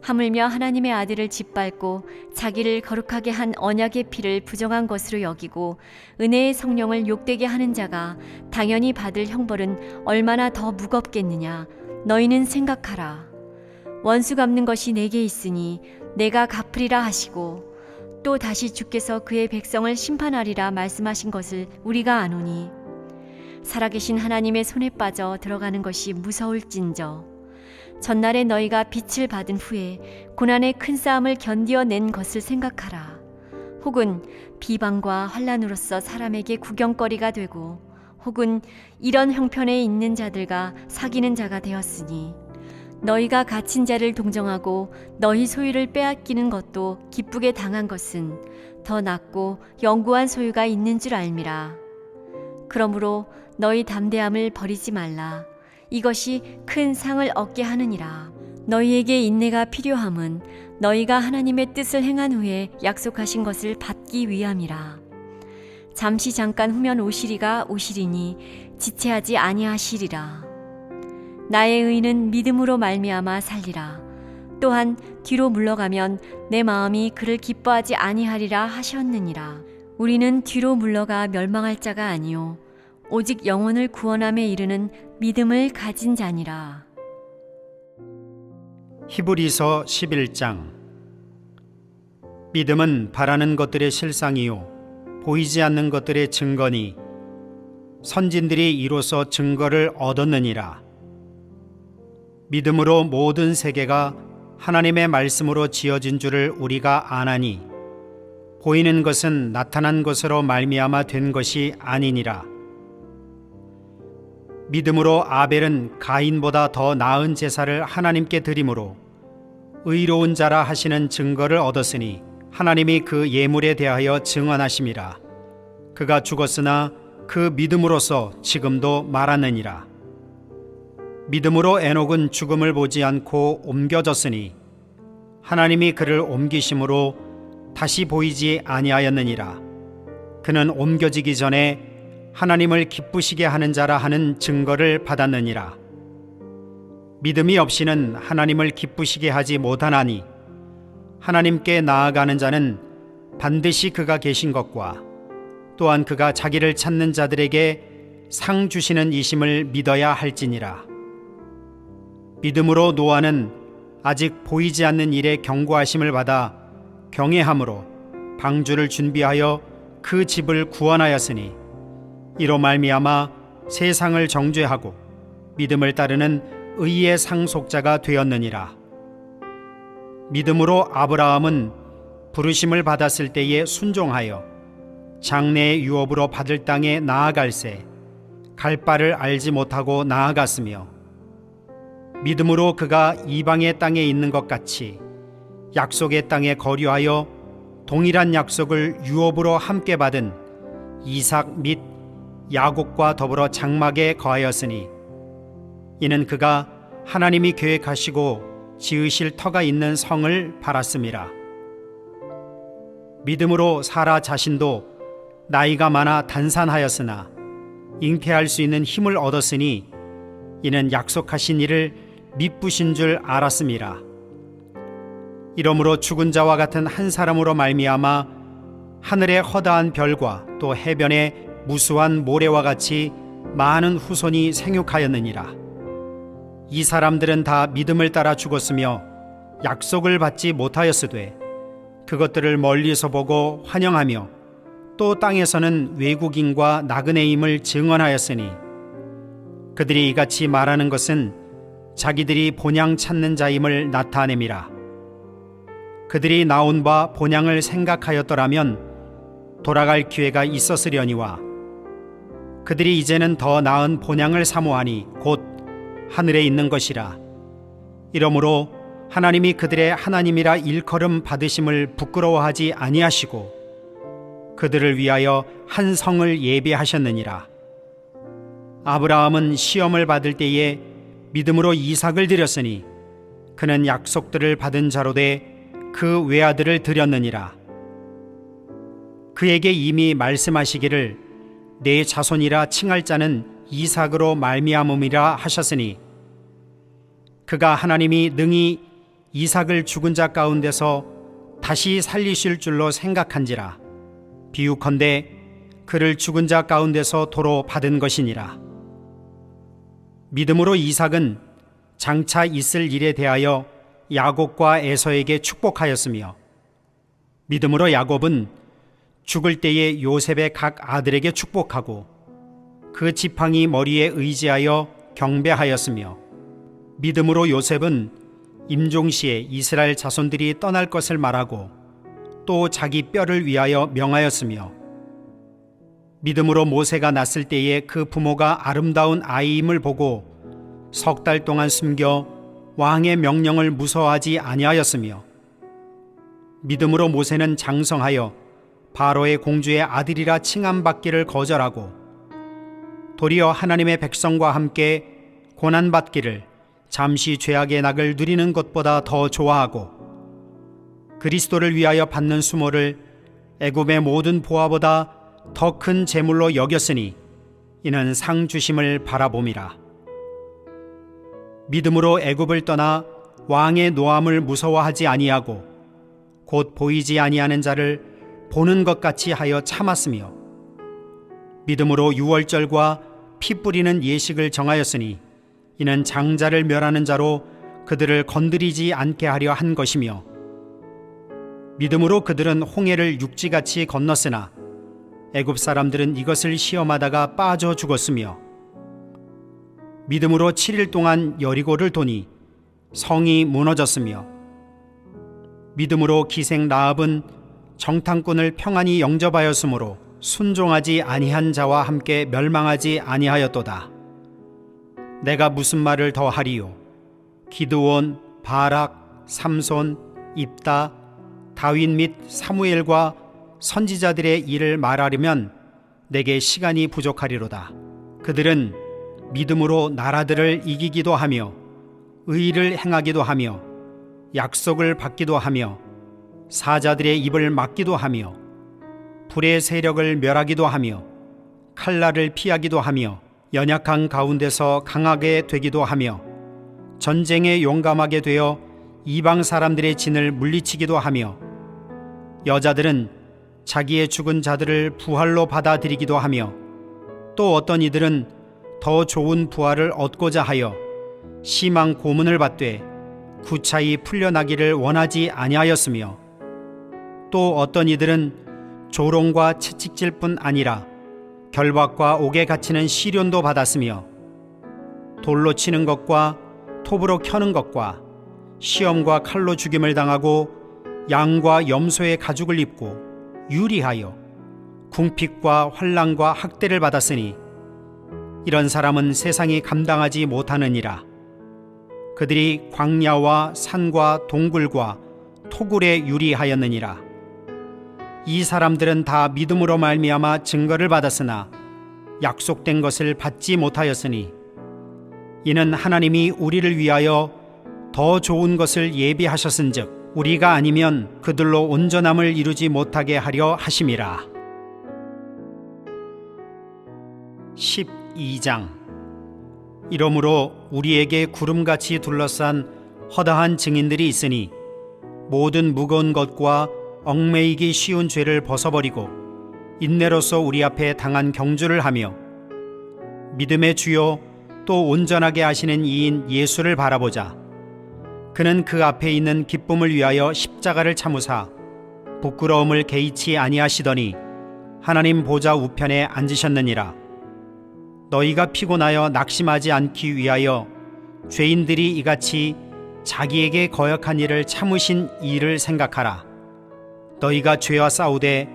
Speaker 2: 하물며 하나님의 아들을 짓밟고 자기를 거룩하게 한 언약의 피를 부정한 것으로 여기고 은혜의 성령을 욕되게 하는 자가 당연히 받을 형벌은 얼마나 더 무겁겠느냐. 너희는 생각하라. 원수 갚는 것이 내게 있으니 내가 갚으리라 하시고 또 다시 주께서 그의 백성을 심판하리라 말씀하신 것을 우리가 아노니 살아계신 하나님의 손에 빠져 들어가는 것이 무서울진저. 전날에 너희가 빛을 받은 후에 고난의 큰 싸움을 견디어낸 것을 생각하라. 혹은 비방과 환난으로서 사람에게 구경거리가 되고 혹은 이런 형편에 있는 자들과 사귀는 자가 되었으니 너희가 갇힌 자를 동정하고 너희 소유를 빼앗기는 것도 기쁘게 당한 것은 더 낫고 영구한 소유가 있는 줄 알미라. 그러므로 너희 담대함을 버리지 말라. 이것이 큰 상을 얻게 하느니라. 너희에게 인내가 필요함은 너희가 하나님의 뜻을 행한 후에 약속하신 것을 받기 위함이라. 잠시 잠깐 후면 오시리가 오시리니 지체하지 아니하시리라. 나의 의는 믿음으로 말미암아 살리라. 또한 뒤로 물러가면 내 마음이 그를 기뻐하지 아니하리라 하셨느니라. 우리는 뒤로 물러가 멸망할 자가 아니요 오직 영혼을 구원함에 이르는 믿음을 가진 자니라.
Speaker 3: 히브리서 11장. 믿음은 바라는 것들의 실상이요 보이지 않는 것들의 증거니 선진들이 이로써 증거를 얻었느니라. 믿음으로 모든 세계가 하나님의 말씀으로 지어진 줄을 우리가 아나니 보이는 것은 나타난 것으로 말미암아 된 것이 아니니라. 믿음으로 아벨은 가인보다 더 나은 제사를 하나님께 드림으로 의로운 자라 하시는 증거를 얻었으니 하나님이 그 예물에 대하여 증언하심이라. 그가 죽었으나 그 믿음으로써 지금도 말하느니라. 믿음으로 에녹은 죽음을 보지 않고 옮겨졌으니 하나님이 그를 옮기심으로 다시 보이지 아니하였느니라. 그는 옮겨지기 전에 하나님을 기쁘시게 하는 자라 하는 증거를 받았느니라. 믿음이 없이는 하나님을 기쁘시게 하지 못하나니 하나님께 나아가는 자는 반드시 그가 계신 것과 또한 그가 자기를 찾는 자들에게 상 주시는 이심을 믿어야 할지니라. 믿음으로 노아는 아직 보이지 않는 일에 경고하심을 받아 경외함으로 방주를 준비하여 그 집을 구원하였으니 이로 말미암아 세상을 정죄하고 믿음을 따르는 의의 상속자가 되었느니라. 믿음으로 아브라함은 부르심을 받았을 때에 순종하여 장래의 유업으로 받을 땅에 나아갈새 갈 바를 알지 못하고 나아갔으며 믿음으로 그가 이방의 땅에 있는 것 같이 약속의 땅에 거류하여 동일한 약속을 유업으로 함께 받은 이삭 및 야곱과 더불어 장막에 거하였으니 이는 그가 하나님이 계획하시고 지으실 터가 있는 성을 바랐음이라. 믿음으로 사라 자신도 나이가 많아 단산하였으나 잉태할 수 있는 힘을 얻었으니 이는 약속하신 이를 미쁘신 줄 알았음이라. 이러므로 죽은 자와 같은 한 사람으로 말미암아 하늘의 허다한 별과 또 해변의 무수한 모래와 같이 많은 후손이 생육하였느니라. 이 사람들은 다 믿음을 따라 죽었으며 약속을 받지 못하였으되 그것들을 멀리서 보고 환영하며 또 땅에서는 외국인과 나그네임을 증언하였으니 그들이 이같이 말하는 것은 자기들이 본향 찾는 자임을 나타냄이라. 그들이 나온 바 본향을 생각하였더라면 돌아갈 기회가 있었으려니와 그들이 이제는 더 나은 본향을 사모하니 곧 하늘에 있는 것이라. 이러므로 하나님이 그들의 하나님이라 일컬음 받으심을 부끄러워하지 아니하시고 그들을 위하여 한 성을 예비하셨느니라. 아브라함은 시험을 받을 때에 믿음으로 이삭을 드렸으니 그는 약속들을 받은 자로 돼 그 외아들을 드렸느니라. 그에게 이미 말씀하시기를 내 자손이라 칭할 자는 이삭으로 말미암음이라 하셨으니 그가 하나님이 능히 이삭을 죽은 자 가운데서 다시 살리실 줄로 생각한지라. 비유컨대 그를 죽은 자 가운데서 도로 받은 것이니라. 믿음으로 이삭은 장차 있을 일에 대하여 야곱과 에서에게 축복하였으며, 믿음으로 야곱은 죽을 때에 요셉의 각 아들에게 축복하고 그 지팡이 머리에 의지하여 경배하였으며, 믿음으로 요셉은 임종시에 이스라엘 자손들이 떠날 것을 말하고 또 자기 뼈를 위하여 명하였으며, 믿음으로 모세가 났을 때에 그 부모가 아름다운 아이임을 보고 석 달 동안 숨겨 왕의 명령을 무서워하지 아니하였으며, 믿음으로 모세는 장성하여 바로의 공주의 아들이라 칭함받기를 거절하고 도리어 하나님의 백성과 함께 고난받기를 잠시 죄악의 낙을 누리는 것보다 더 좋아하고 그리스도를 위하여 받는 수모를 애굽의 모든 보화보다 더 큰 재물로 여겼으니 이는 상 주심을 바라봄이라. 믿음으로 애굽을 떠나 왕의 노함을 무서워하지 아니하고 곧 보이지 아니하는 자를 보는 것 같이 하여 참았으며, 믿음으로 유월절과 피 뿌리는 예식을 정하였으니 이는 장자를 멸하는 자로 그들을 건드리지 않게 하려 한 것이며, 믿음으로 그들은 홍해를 육지같이 건넜으나 애굽 사람들은 이것을 시험하다가 빠져 죽었으며, 믿음으로 7일 동안 여리고를 도니 성이 무너졌으며, 믿음으로 기생 라합은 정탐꾼을 평안히 영접하였으므로 순종하지 아니한 자와 함께 멸망하지 아니하였도다. 내가 무슨 말을 더 하리요? 기드온, 바락, 삼손, 입다, 다윗 및 사무엘과 선지자들의 일을 말하려면 내게 시간이 부족하리로다. 그들은 믿음으로 나라들을 이기기도 하며 의를 행하기도 하며 약속을 받기도 하며 사자들의 입을 막기도 하며 불의 세력을 멸하기도 하며 칼날을 피하기도 하며 연약한 가운데서 강하게 되기도 하며 전쟁에 용감하게 되어 이방 사람들의 진을 물리치기도 하며 여자들은 자기의 죽은 자들을 부활로 받아들이기도 하며 또 어떤 이들은 더 좋은 부활을 얻고자 하여 심한 고문을 받되 구차히 풀려나기를 원하지 아니하였으며 또 어떤 이들은 조롱과 채찍질뿐 아니라 결박과 옥에 갇히는 시련도 받았으며 돌로 치는 것과 톱으로 켜는 것과 시험과 칼로 죽임을 당하고 양과 염소의 가죽을 입고 유리하여 궁핍과 환난과 학대를 받았으니 이런 사람은 세상이 감당하지 못하느니라. 그들이 광야와 산과 동굴과 토굴에 유리하였느니라. 이 사람들은 다 믿음으로 말미암아 증거를 받았으나 약속된 것을 받지 못하였으니 이는 하나님이 우리를 위하여 더 좋은 것을 예비하셨은즉 우리가 아니면 그들로 온전함을 이루지 못하게 하려 하심이라. 12장. 이러므로 우리에게 구름같이 둘러싼 허다한 증인들이 있으니 모든 무거운 것과 얽매이기 쉬운 죄를 벗어버리고 인내로서 우리 앞에 당한 경주를 하며 믿음의 주요 또 온전하게 하시는 이인 예수를 바라보자. 그는 그 앞에 있는 기쁨을 위하여 십자가를 참으사 부끄러움을 개의치 아니하시더니 하나님 보좌 우편에 앉으셨느니라. 너희가 피곤하여 낙심하지 않기 위하여 죄인들이 이같이 자기에게 거역한 일을 참으신 이를 생각하라. 너희가 죄와 싸우되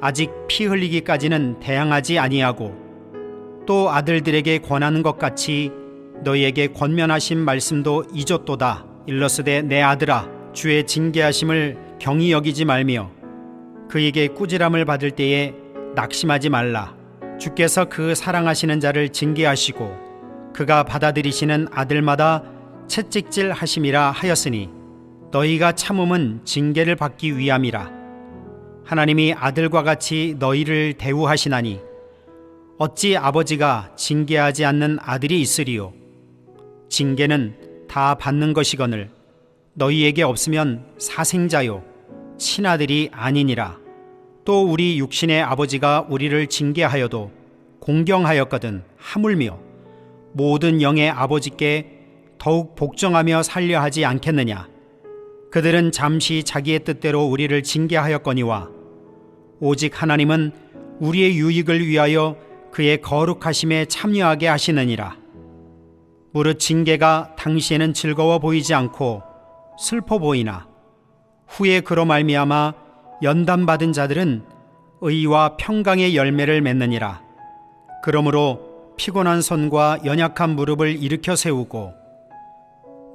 Speaker 3: 아직 피 흘리기까지는 대항하지 아니하고 또 아들들에게 권하는 것 같이 너희에게 권면하신 말씀도 잊었도다. 일러스되 내 아들아 주의 징계하심을 경히 여기지 말며 그에게 꾸지람을 받을 때에 낙심하지 말라. 주께서 그 사랑하시는 자를 징계하시고 그가 받아들이시는 아들마다 채찍질 하심이라 하였으니 너희가 참음은 징계를 받기 위함이라. 하나님이 아들과 같이 너희를 대우하시나니 어찌 아버지가 징계하지 않는 아들이 있으리요. 징계는 다 받는 것이거늘 너희에게 없으면 사생자요 친아들이 아니니라. 또 우리 육신의 아버지가 우리를 징계하여도 공경하였거든 하물며 모든 영의 아버지께 더욱 복종하며 살려 하지 않겠느냐. 그들은 잠시 자기의 뜻대로 우리를 징계하였거니와 오직 하나님은 우리의 유익을 위하여 그의 거룩하심에 참여하게 하시느니라. 무릇 징계가 당시에는 즐거워 보이지 않고 슬퍼 보이나 후에 그로 말미암아 연단받은 자들은 의와 평강의 열매를 맺느니라. 그러므로 피곤한 손과 연약한 무릎을 일으켜 세우고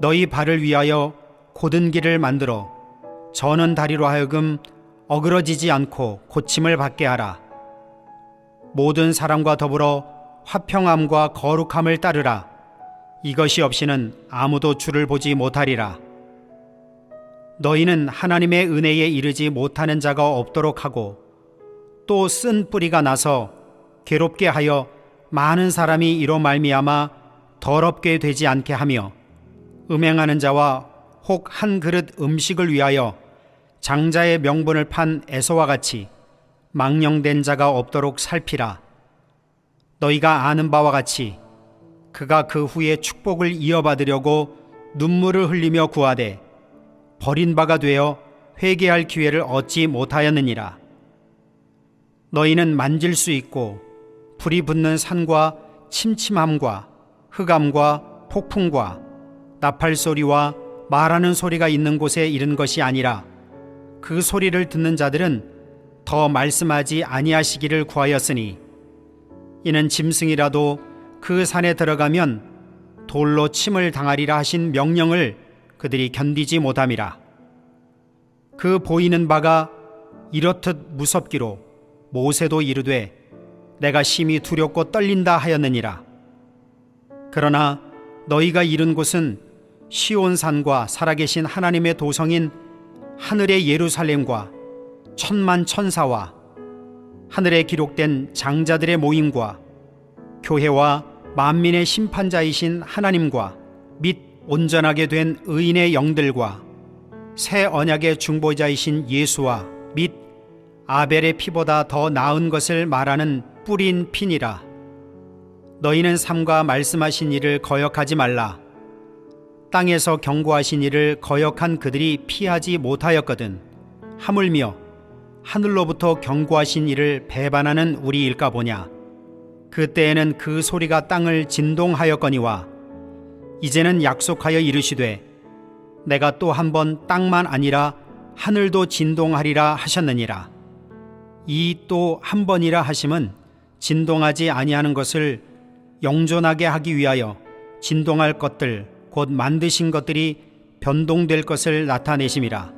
Speaker 3: 너희 발을 위하여 곧은 길을 만들어 저는 다리로 하여금 어그러지지 않고 고침을 받게 하라. 모든 사람과 더불어 화평함과 거룩함을 따르라. 이것이 없이는 아무도 주를 보지 못하리라. 너희는 하나님의 은혜에 이르지 못하는 자가 없도록 하고 또 쓴 뿌리가 나서 괴롭게 하여 많은 사람이 이로 말미암아 더럽게 되지 않게 하며 음행하는 자와 혹 한 그릇 음식을 위하여 장자의 명분을 판 에서와 같이 망령된 자가 없도록 살피라. 너희가 아는 바와 같이 그가 그 후에 축복을 이어받으려고 눈물을 흘리며 구하되 버린 바가 되어 회개할 기회를 얻지 못하였느니라. 너희는 만질 수 있고 불이 붙는 산과 침침함과 흑암과 폭풍과 나팔 소리와 말하는 소리가 있는 곳에 이른 것이 아니라 그 소리를 듣는 자들은 더 말씀하지 아니하시기를 구하였으니 이는 짐승이라도 그 산에 들어가면 돌로 침을 당하리라 하신 명령을 그들이 견디지 못함이라. 그 보이는 바가 이렇듯 무섭기로 모세도 이르되 내가 심히 두렵고 떨린다 하였느니라. 그러나 너희가 이른 곳은 시온산과 살아계신 하나님의 도성인 하늘의 예루살렘과 천만 천사와 하늘에 기록된 장자들의 모임과 교회와 만민의 심판자이신 하나님과 및 온전하게 된 의인의 영들과 새 언약의 중보자이신 예수와 및 아벨의 피보다 더 나은 것을 말하는 뿌린 피니라. 너희는 삼가 말씀하신 이를 거역하지 말라. 땅에서 경고하신 이를 거역한 그들이 피하지 못하였거든 하물며 하늘로부터 경고하신 이를 배반하는 우리일까 보냐. 그때에는 그 소리가 땅을 진동하였거니와 이제는 약속하여 이르시되 내가 또 한 번 땅만 아니라 하늘도 진동하리라 하셨느니라. 이 또 한 번이라 하심은 진동하지 아니하는 것을 영존하게 하기 위하여 진동할 것들 곧 만드신 것들이 변동될 것을 나타내심이라.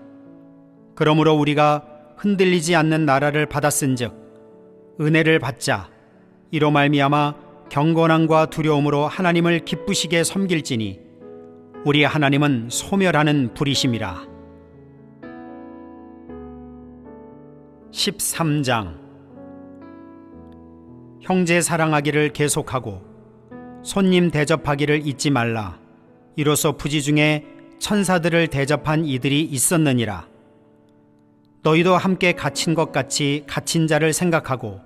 Speaker 3: 그러므로 우리가 흔들리지 않는 나라를 받았은즉 은혜를 받자. 이로 말미암아 경건함과 두려움으로 하나님을 기쁘시게 섬길지니 우리 하나님은 소멸하는 불이심이라. 13장. 형제 사랑하기를 계속하고 손님 대접하기를 잊지 말라. 이로써 부지 중에 천사들을 대접한 이들이 있었느니라. 너희도 함께 갇힌 것 같이 갇힌 자를 생각하고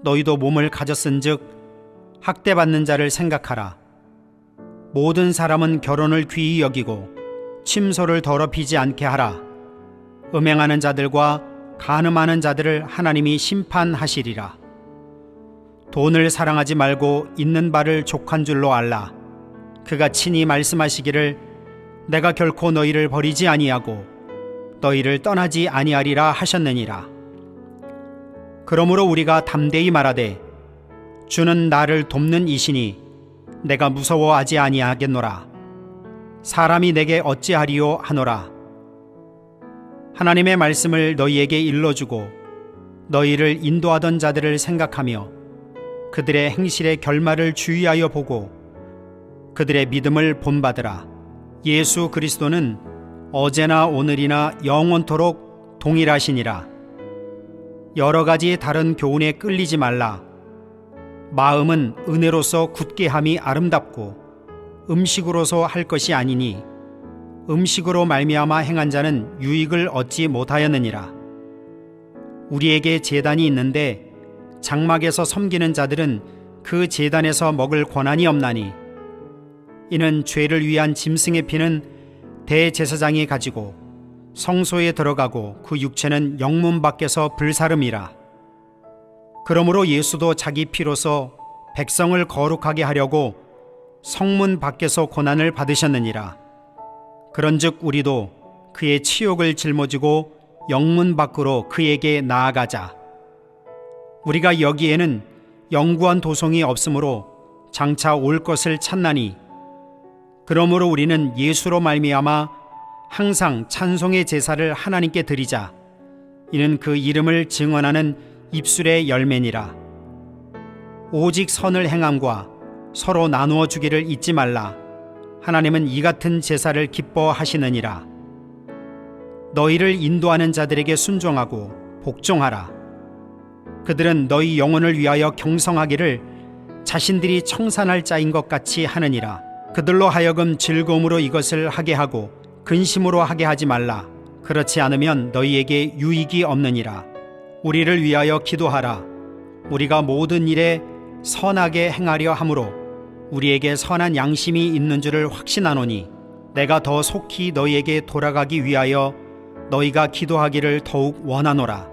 Speaker 3: 너희도 몸을 가졌은즉 학대받는 자를 생각하라. 모든 사람은 결혼을 귀히 여기고 침소를 더럽히지 않게 하라. 음행하는 자들과 간음하는 자들을 하나님이 심판하시리라. 돈을 사랑하지 말고 있는 바를 족한 줄로 알라. 그가 친히 말씀하시기를 내가 결코 너희를 버리지 아니하고 너희를 떠나지 아니하리라 하셨느니라. 그러므로 우리가 담대히 말하되 주는 나를 돕는 이시니 내가 무서워하지 아니하겠노라. 사람이 내게 어찌하리요 하노라. 하나님의 말씀을 너희에게 일러주고 너희를 인도하던 자들을 생각하며 그들의 행실의 결말을 주의하여 보고 그들의 믿음을 본받으라. 예수 그리스도는 어제나 오늘이나 영원토록 동일하시니라. 여러 가지 다른 교훈에 끌리지 말라. 마음은 은혜로서 굳게 함이 아름답고 음식으로서 할 것이 아니니 음식으로 말미암아 행한 자는 유익을 얻지 못하였느니라. 우리에게 제단이 있는데 장막에서 섬기는 자들은 그 제단에서 먹을 권한이 없나니 이는 죄를 위한 짐승의 피는 대제사장이 가지고 성소에 들어가고 그 육체는 영문 밖에서 불사름이라. 그러므로 예수도 자기 피로서 백성을 거룩하게 하려고 성문 밖에서 고난을 받으셨느니라. 그런즉 우리도 그의 치욕을 짊어지고 영문 밖으로 그에게 나아가자. 우리가 여기에는 영구한 도성이 없으므로 장차 올 것을 찾나니 그러므로 우리는 예수로 말미암아 항상 찬송의 제사를 하나님께 드리자. 이는 그 이름을 증언하는 입술의 열매니라. 오직 선을 행함과 서로 나누어 주기를 잊지 말라. 하나님은 이 같은 제사를 기뻐하시느니라. 너희를 인도하는 자들에게 순종하고 복종하라. 그들은 너희 영혼을 위하여 경성하기를 자신들이 청산할 자인 것 같이 하느니라. 그들로 하여금 즐거움으로 이것을 하게 하고 근심으로 하게 하지 말라. 그렇지 않으면 너희에게 유익이 없느니라. 우리를 위하여 기도하라. 우리가 모든 일에 선하게 행하려 함으로 우리에게 선한 양심이 있는 줄을 확신하노니 내가 더 속히 너희에게 돌아가기 위하여 너희가 기도하기를 더욱 원하노라.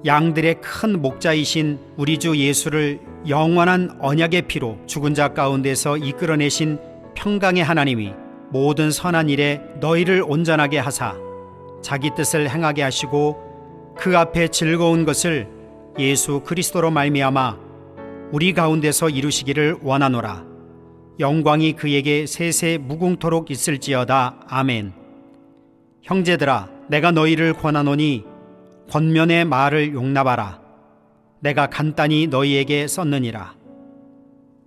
Speaker 3: 양들의 큰 목자이신 우리 주 예수를 영원한 언약의 피로 죽은 자 가운데서 이끌어내신 평강의 하나님이 모든 선한 일에 너희를 온전하게 하사 자기 뜻을 행하게 하시고 그 앞에 즐거운 것을 예수 그리스도로 말미암아 우리 가운데서 이루시기를 원하노라. 영광이 그에게 세세 무궁토록 있을지어다. 아멘. 형제들아, 내가 너희를 권하노니 권면의 말을 용납하라. 내가 간단히 너희에게 썼느니라.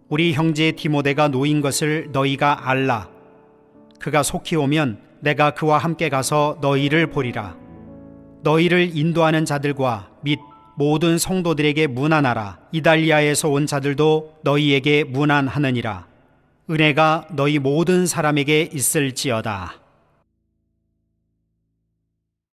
Speaker 3: 우리 형제 디모데가 놓인 것을 너희가 알라. 그가 속히 오면 내가 그와 함께 가서 너희를 보리라. 너희를 인도하는 자들과 및 모든 성도들에게 문안하라. 이달리아에서 온 자들도 너희에게 문안하느니라. 은혜가 너희 모든 사람에게 있을지어다.